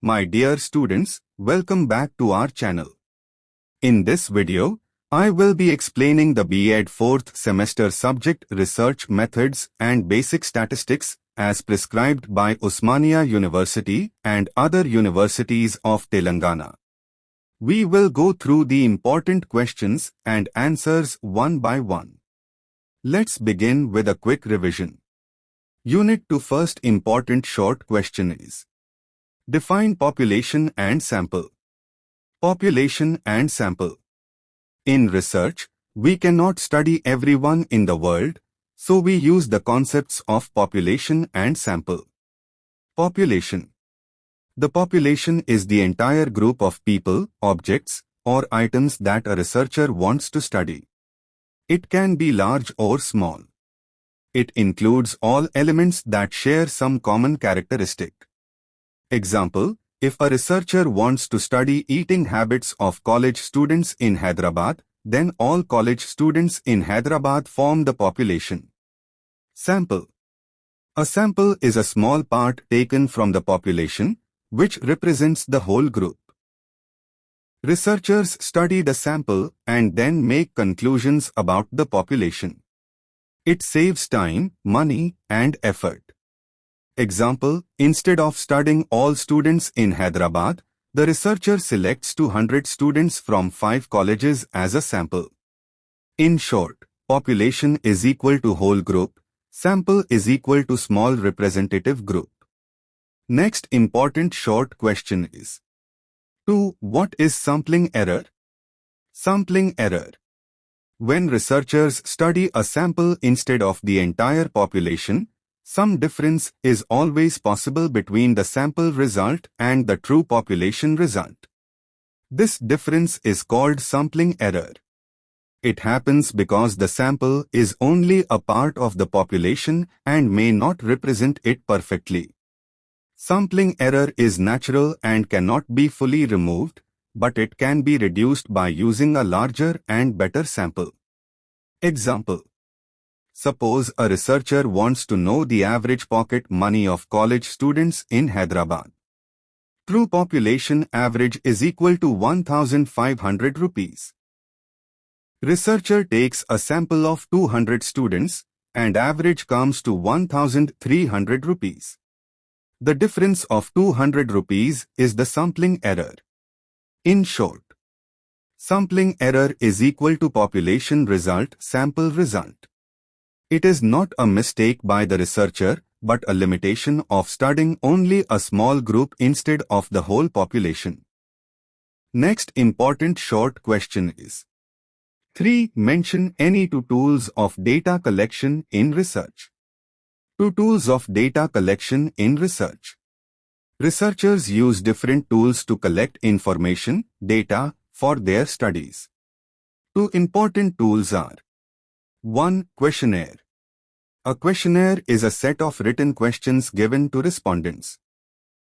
My dear students, welcome back to our channel. In this video, I will be explaining the B.Ed 4th semester subject Research Methods and Basic Statistics as prescribed by Osmania University and other universities of Telangana. We will go through the important questions and answers one by one. Let's begin with a quick revision. Unit 2 first important short question is: define population and sample. Population and sample. In research, we cannot study everyone in the world, so we use the concepts of population and sample. Population. The population is the entire group of people, objects, or items that a researcher wants to study. It can be large or small. It includes all elements that share some common characteristic. Example, if a researcher wants to study eating habits of college students in Hyderabad, then all college students in Hyderabad form the population. Sample. A sample is a small part taken from the population, which represents the whole group. Researchers study the sample and then make conclusions about the population. It saves time, money, and effort. Example, instead of studying all students in Hyderabad, the researcher selects 200 students from 5 colleges as a sample. In short, population is equal to whole group, sample is equal to small representative group. Next important short question is: 2. What is sampling error? Sampling error. When researchers study a sample instead of the entire population, some difference is always possible between the sample result and the true population result. This difference is called sampling error. It happens because the sample is only a part of the population and may not represent it perfectly. Sampling error is natural and cannot be fully removed, but it can be reduced by using a larger and better sample. Example. Suppose a researcher wants to know the average pocket money of college students in Hyderabad. True population average is equal to 1,500 rupees. Researcher takes a sample of 200 students and average comes to 1,300 rupees. The difference of 200 rupees is the sampling error. In short, sampling error is equal to population result sample result. It is not a mistake by the researcher, but a limitation of studying only a small group instead of the whole population. Next important short question is: 3. Mention any 2 tools of data collection in research. 2 tools of data collection in research. Researchers use different tools to collect information, data, for their studies. 2 important tools are: 1. Questionnaire. A questionnaire is a set of written questions given to respondents.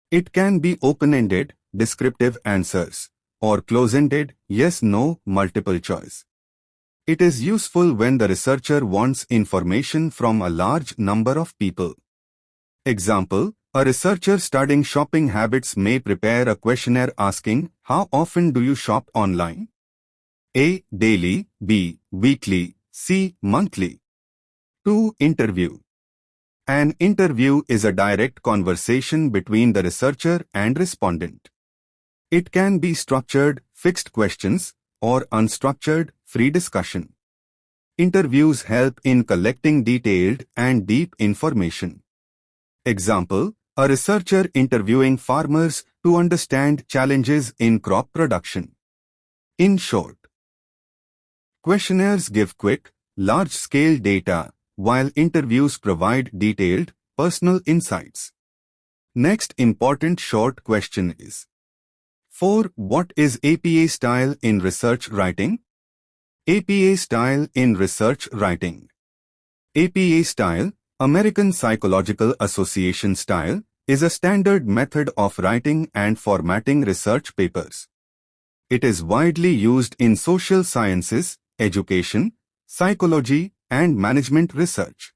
It can be open-ended, descriptive answers, or close-ended, yes-no, multiple choice. It is useful when the researcher wants information from a large number of people. Example, a researcher studying shopping habits may prepare a questionnaire asking, how often do you shop online? A. Daily, B. Weekly, C. Monthly. 2. Interview. An interview is a direct conversation between the researcher and respondent. It can be structured, fixed questions, or unstructured, free discussion. Interviews help in collecting detailed and deep information. Example, a researcher interviewing farmers to understand challenges in crop production. In short, questionnaires give quick, large-scale data, while interviews provide detailed, personal insights. Next important short question is: 4. What is APA style in research writing? APA style in research writing. APA style, American Psychological Association style, is a standard method of writing and formatting research papers. It is widely used in social sciences, education, psychology, and management research.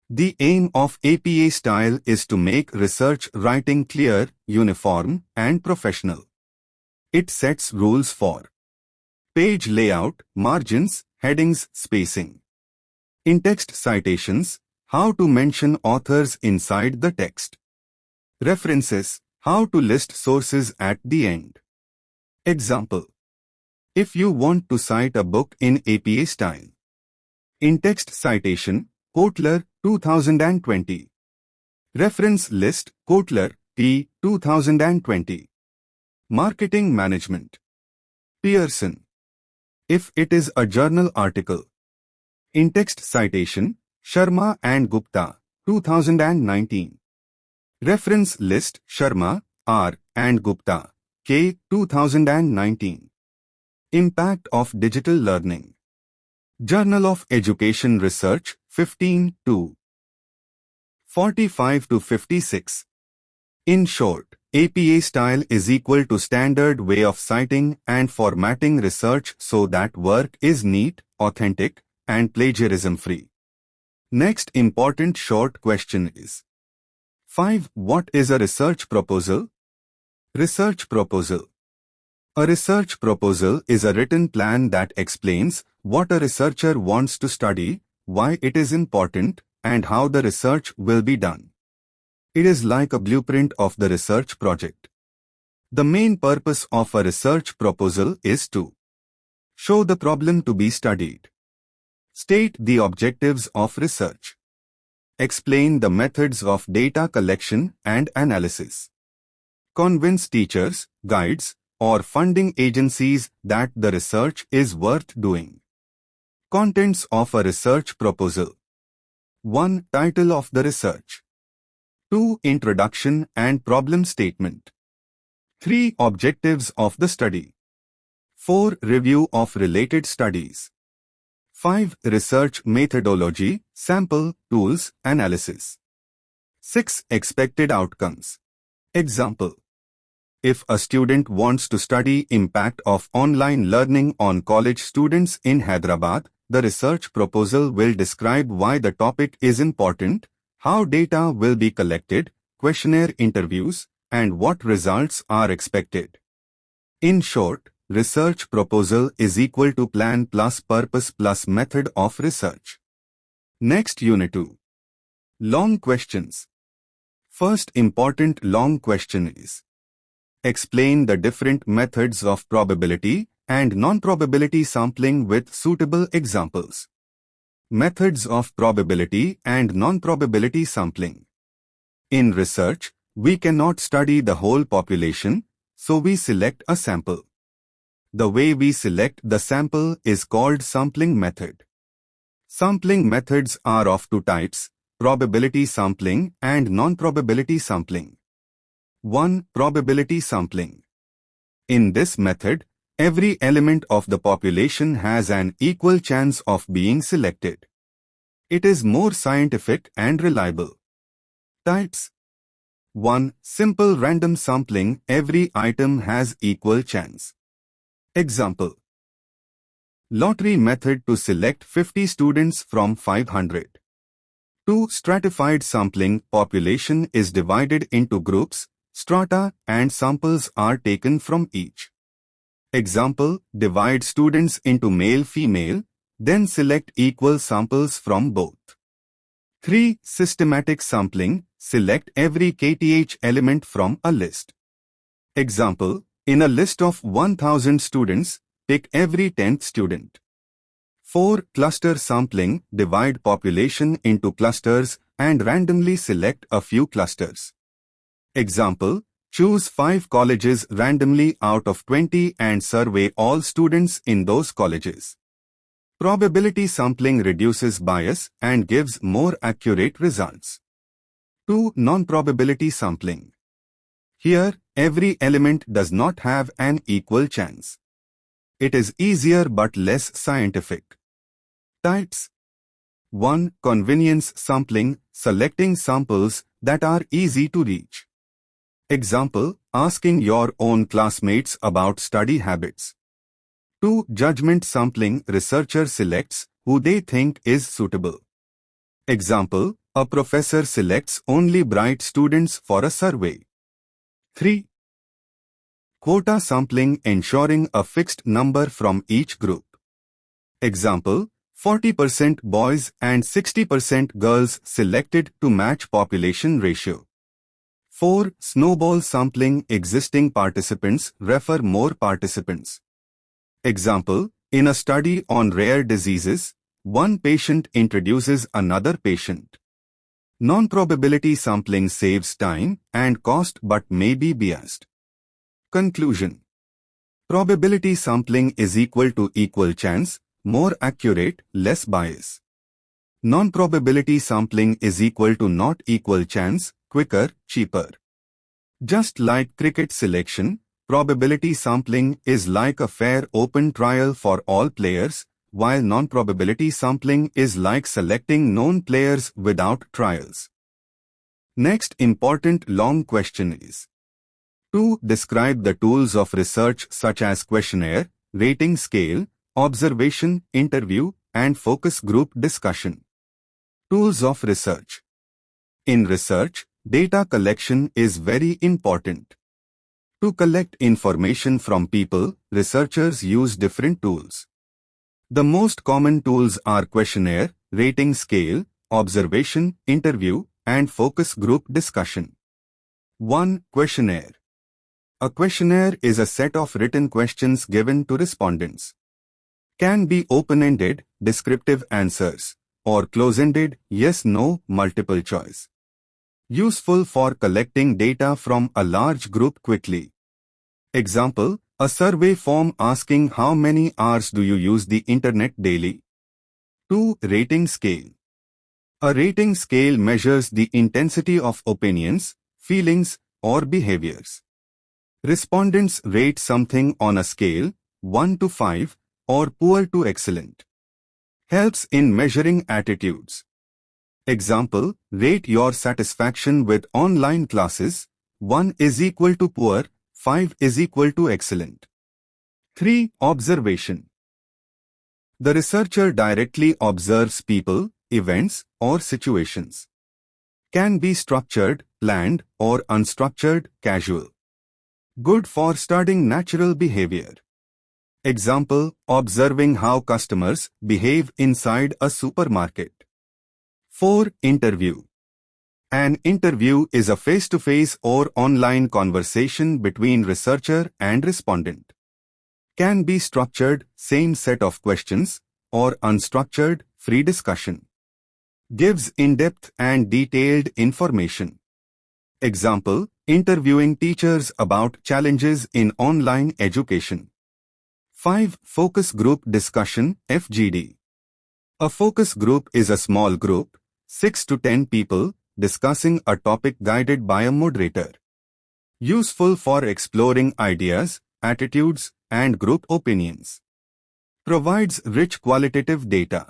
The aim of APA style is to make research writing clear, uniform, and professional. It sets rules for page layout, margins, headings, spacing. In-text citations, how to mention authors inside the text. References, how to list sources at the end. Example. If you want to cite a book in APA style. In-text citation, Kotler, 2020. Reference list, Kotler, T. 2020. Marketing management. Pearson. If it is a journal article. In-text citation, Sharma and Gupta, 2019. Reference list, Sharma, R. and Gupta, K. 2019. Impact of digital learning. Journal of Education Research, 15 to 45 to 56. In short, APA style is equal to standard way of citing and formatting research so that work is neat, authentic, and plagiarism-free. Next important short question is 5. What is a research proposal? Research proposal. A research proposal is a written plan that explains what a researcher wants to study, why it is important, and how the research will be done. It is like a blueprint of the research project. The main purpose of a research proposal is to show the problem to be studied, state the objectives of research, explain the methods of data collection and analysis, convince teachers, guides, or funding agencies that the research is worth doing. Contents of a research proposal. 1. Title of the research. 2. Introduction and problem statement. 3. Objectives of the study. 4. Review of related studies. 5. Research methodology, sample, tools, analysis. 6. Expected outcomes. Example. If a student wants to study impact of online learning on college students in Hyderabad, the research proposal will describe why the topic is important, how data will be collected, questionnaire interviews, and what results are expected. In short, research proposal is equal to plan plus purpose plus method of research. Next Unit 2. Long questions. First important long question is explain the different methods of probability and non-probability sampling with suitable examples. Methods of probability and non-probability sampling. In research, we cannot study the whole population, so we select a sample. The way we select the sample is called sampling method. Sampling methods are of two types, probability sampling and non-probability sampling. 1. Probability sampling. In this method, every element of the population has an equal chance of being selected. It is more scientific and reliable. Types. 1. Simple random sampling. Every item has equal chance. Example. Lottery method to select 50 students from 500. 2. Stratified sampling. Population is divided into groups, strata, and samples are taken from each. Example, divide students into male-female, then select equal samples from both. 3. Systematic sampling. Select every KTH element from a list. Example, in a list of 1000 students, pick every 10th student. 4. Cluster sampling. Divide population into clusters and randomly select a few clusters. Example, choose 5 colleges randomly out of 20 and survey all students in those colleges. Probability sampling reduces bias and gives more accurate results. 2. Non-probability sampling. Here, every element does not have an equal chance. It is easier but less scientific. Types. 1. Convenience sampling. Selecting samples that are easy to reach. Example, asking your own classmates about study habits. 2. Judgment sampling. Researcher selects who they think is suitable. Example, A professor selects only bright students for a survey. 3. Quota sampling, ensuring a fixed number from each group. Example, 40% boys and 60% girls selected to match population ratio. 4. Snowball sampling, existing participants refer more participants. Example, in a study on rare diseases, one patient introduces another patient. Non-probability sampling saves time and cost but may be biased. Conclusion. Probability sampling is equal to equal chance, more accurate, less bias. Non-probability sampling is equal to not equal chance, quicker, cheaper. Just like cricket selection, probability sampling is like a fair open trial for all players, while non-probability sampling is like selecting known players without trials. Next important long question is: 2. Describe the tools of research such as questionnaire, rating scale, observation, interview, and focus group discussion. Tools of research. In research, data collection is very important. To collect information from people, researchers use different tools. The most common tools are questionnaire, rating scale, observation, interview, and focus group discussion. 1. Questionnaire. A questionnaire is a set of written questions given to respondents. Can be open-ended, descriptive answers, or close-ended, yes-no, multiple choice. Useful for collecting data from a large group quickly. Example, a survey form asking how many hours do you use the internet daily. 2. Rating scale. A rating scale measures the intensity of opinions, feelings, or behaviors. Respondents rate something on a scale, 1 to 5, or poor to excellent. Helps in measuring attitudes. Example, rate your satisfaction with online classes, 1 is equal to poor, 5 is equal to excellent. 3. Observation. The researcher directly observes people, events, or situations. Can be structured, planned, or unstructured, casual. Good for studying natural behavior. Example, observing how customers behave inside a supermarket. 4. Interview. An interview is a face-to-face or online conversation between researcher and respondent. Can be structured, same set of questions, or unstructured, free discussion. Gives in-depth and detailed information. Example, interviewing teachers about challenges in online education. 5. Focus group discussion, FGD. A focus group is a small group, 6 to 10 people, discussing a topic guided by a moderator. Useful for exploring ideas, attitudes, and group opinions. Provides rich qualitative data.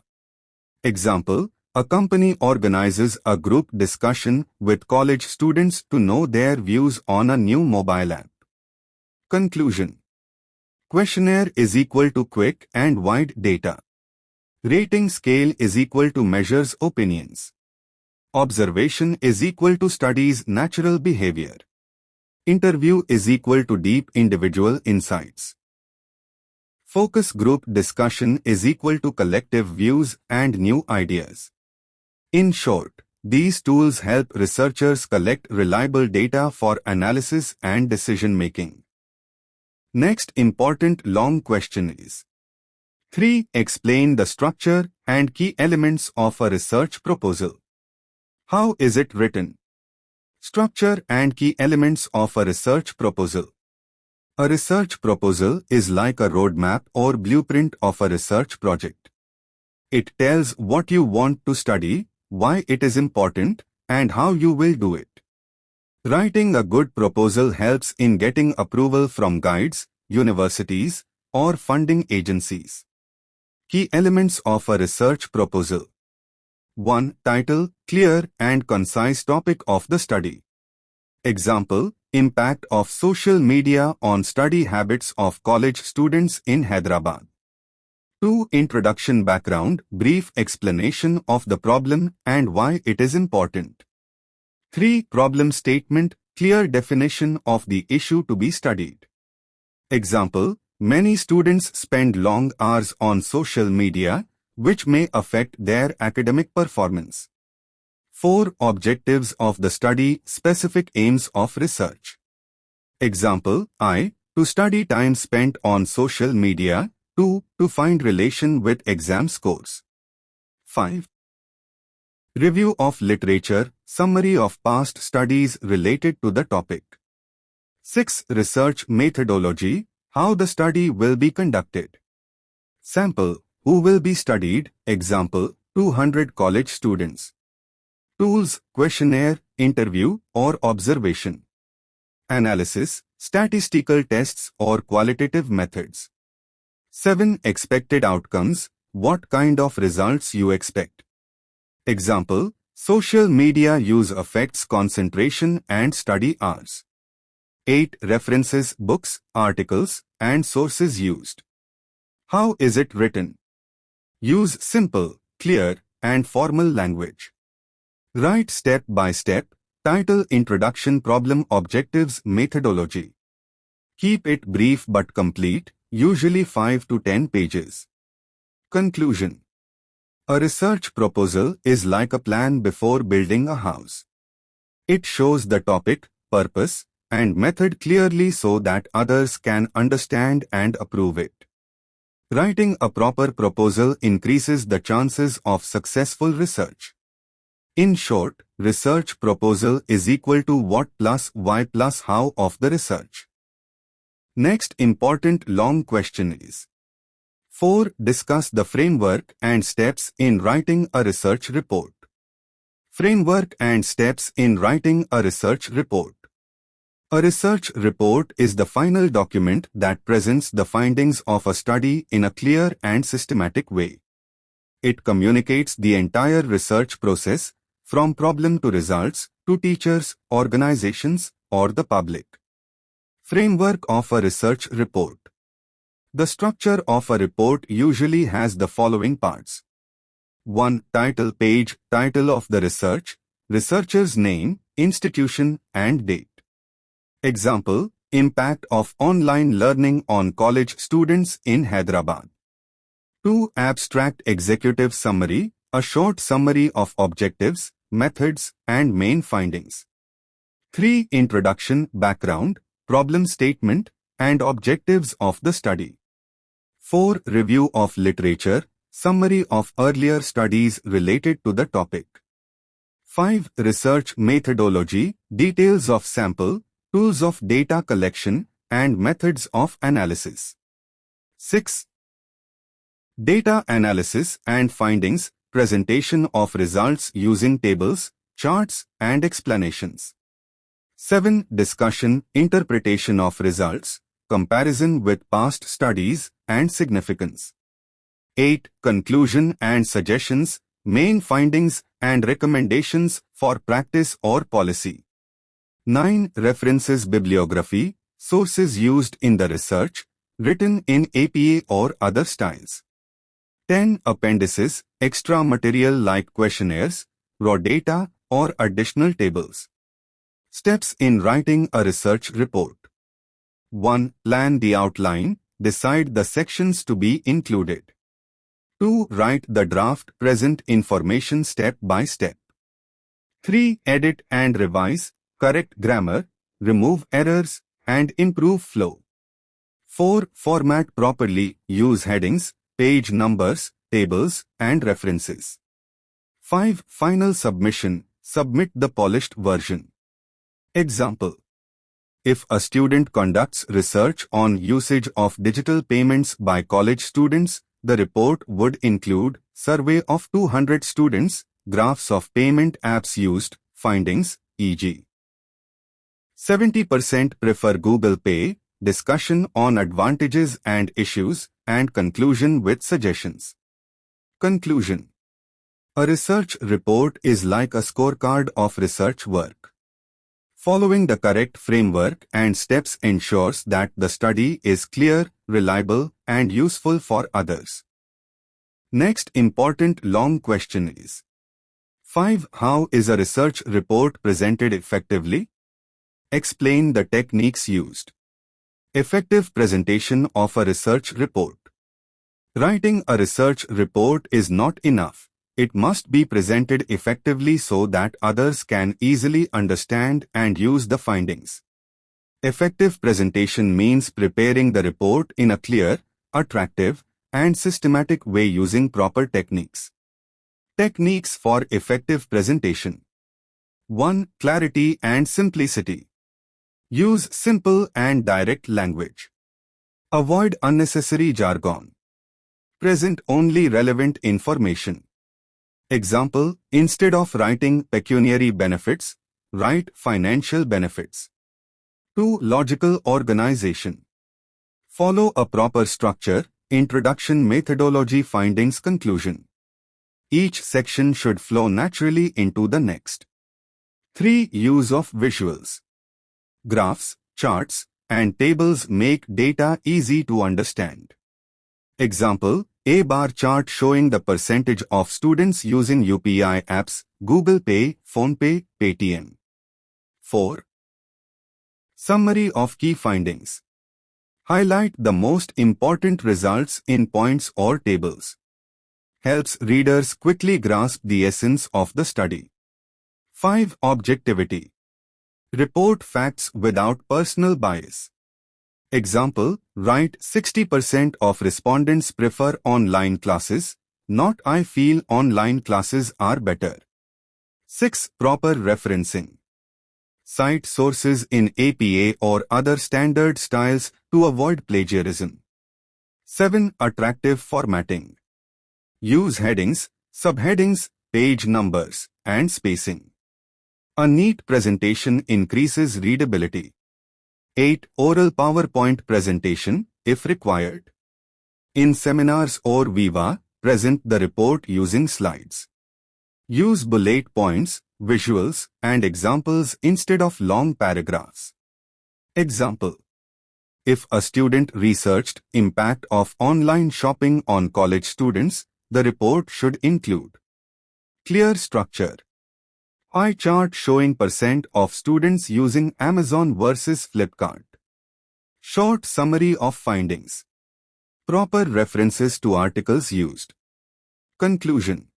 Example, a company organizes a group discussion with college students to know their views on a new mobile app. Conclusion. Questionnaire is equal to quick and wide data. Rating scale is equal to measures opinions. Observation is equal to studies natural behavior. Interview is equal to deep individual insights. Focus group discussion is equal to collective views and new ideas. In short, these tools help researchers collect reliable data for analysis and decision-making. Next important long question is: 3. Explain the structure and key elements of a research proposal. How is it written? Structure and key elements of a research proposal. A research proposal is like a roadmap or blueprint of a research project. It tells what you want to study, why it is important, and how you will do it. Writing a good proposal helps in getting approval from guides, universities, or funding agencies. Key elements of a research proposal. 1. Title, clear and concise topic of the study. Example, impact of social media on study habits of college students in Hyderabad. 2. Introduction background, brief explanation of the problem and why it is important. 3. Problem statement, clear definition of the issue to be studied. Example, many students spend long hours on social media, which may affect their academic performance. 4. Objectives of the study, specific aims of research. Example, I. To study time spent on social media. 2. To find relation with exam scores. 5. Review of literature, summary of past studies related to the topic. 6. Research methodology, how the study will be conducted. Sample, who will be studied, example, 200 college students. Tools, questionnaire, interview, or observation. Analysis, statistical tests or qualitative methods. 7. Expected outcomes, what kind of results you expect. Example, social media use affects concentration and study hours. 8. References, books, articles, and sources used. How is it written? Use simple, clear, and formal language. Write step by step. Title, Introduction, Problem, Objectives, Methodology. Keep it brief but complete, usually 5 to 10 pages. Conclusion. A research proposal is like a plan before building a house. It shows the topic, purpose, and method clearly so that others can understand and approve it. Writing a proper proposal increases the chances of successful research. In short, research proposal is equal to what plus why plus how of the research. Next important long question is 4. Discuss the framework and steps in writing a research report. Framework and steps in writing a research report. A research report is the final document that presents the findings of a study in a clear and systematic way. It communicates the entire research process, from problem to results, to teachers, organizations, or the public. Framework of a research report. The structure of a report usually has the following parts. 1. Title page, title of the research, researcher's name, institution, and date. Example, impact of online learning on college students in Hyderabad. 2. Abstract executive summary, a short summary of objectives, methods, and main findings. 3. Introduction, background, problem statement, and objectives of the study. 4. Review of literature, summary of earlier studies related to the topic. 5. Research methodology, details of sample, tools of data collection, and methods of analysis. 6. Data analysis and findings, presentation of results using tables, charts, and explanations. 7. Discussion, interpretation of results, comparison with past studies, and significance. 8. Conclusion and suggestions, main findings and recommendations for practice or policy. 9. References, bibliography, sources used in the research, written in APA or other styles. 10. Appendices, extra material like questionnaires, raw data, or additional tables. Steps in writing a research report. 1. Plan the outline, decide the sections to be included. 2. Write the draft, present information step by step. 3. Edit and revise, correct grammar, remove errors, and improve flow. 4. Format properly, use headings, page numbers, tables, and references. 5. Final submission, submit the polished version. Example. If a student conducts research on usage of digital payments by college students, the report would include survey of 200 students, graphs of payment apps used, findings, e.g. 70% prefer Google Pay, discussion on advantages and issues, and conclusion with suggestions. Conclusion. A research report is like a scorecard of research work. Following the correct framework and steps ensures that the study is clear, reliable, and useful for others. Next important long question is 5. How is a research report presented effectively? Explain the techniques used. Effective presentation of a research report. Writing a research report is not enough. It must be presented effectively so that others can easily understand and use the findings. Effective presentation means preparing the report in a clear, attractive, and systematic way using proper techniques. Techniques for effective presentation. 1. Clarity and simplicity. Use simple and direct language. Avoid unnecessary jargon. Present only relevant information. Example, instead of writing pecuniary benefits, write financial benefits. 2. Logical organization. Follow a proper structure, introduction, methodology, findings, conclusion. Each section should flow naturally into the next. 3. Use of visuals. Graphs, charts, and tables make data easy to understand. Example, a bar chart showing the percentage of students using UPI apps, Google Pay, PhonePe, Paytm. 4. Summary of key findings. Highlight the most important results in points or tables. Helps readers quickly grasp the essence of the study. 5. Objectivity. Report facts without personal bias. Example, write 60% of respondents prefer online classes, not I feel online classes are better. 6. Proper referencing. Cite sources in APA or other standard styles to avoid plagiarism. 7. Attractive formatting. Use headings, subheadings, page numbers, and spacing. A neat presentation increases readability. 8. Oral PowerPoint presentation, if required. In seminars or Viva, present the report using slides. Use bullet points, visuals, and examples instead of long paragraphs. Example. If a student researched impact of online shopping on college students, the report should include clear structure. Pie chart showing % of students using Amazon versus Flipkart. Short summary of findings. Proper references to articles used. Conclusion.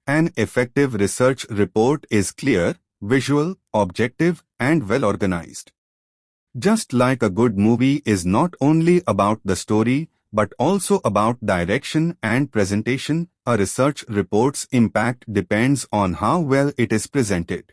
An effective research report is clear, visual, objective, and well organized. Just like a good movie is not only about the story, but also about direction and presentation, a research report's impact depends on how well it is presented.